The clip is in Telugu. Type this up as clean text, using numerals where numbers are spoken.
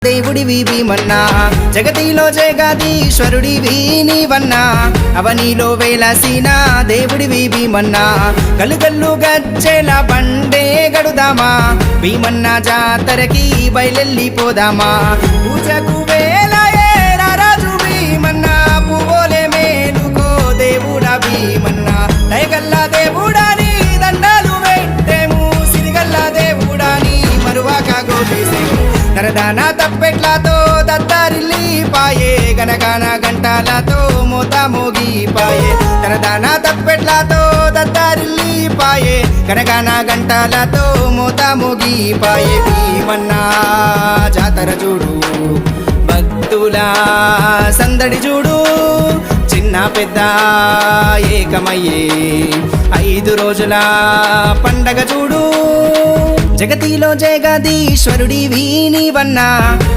దేవుడివి భీమన్నా జగతిలో జగదీశ్వరుడివి నీవన్నా అవనిలో వేలసిన దేవుడివి భీమన్నా గల్లుగల్లు గజ్జెల బండే గడుదామా భీమన్నా జాతరకి బయలెల్లిపోదామా పూజకు వేలయేరా రాజు భీమన్నా పువ్వులే మేలుకో దేవుడా భీమన్నా దయగల్లా దేవుడా నీ దండాలు పెట్టేము సిరిగల్లా దేవుడా నీ మరువాక గోపేసేము నరదాన తప్పెట్లతో దత్తారిల్లి పాయే గనగాన గంటలతో మోత మోగి పాయే నరదాన తప్పెట్లతో దత్తారిల్లి పాయే గనగాన గంటలతో మోత మోగి పాయే భీమన్నా జాతర చూడు భక్తుల సందడి చూడు చిన్న పెద్ద ఏకమయ్యే 5 రోజుల పండగ చూడు జగతిలో జగదీశ్వరుడివి నీవన్నా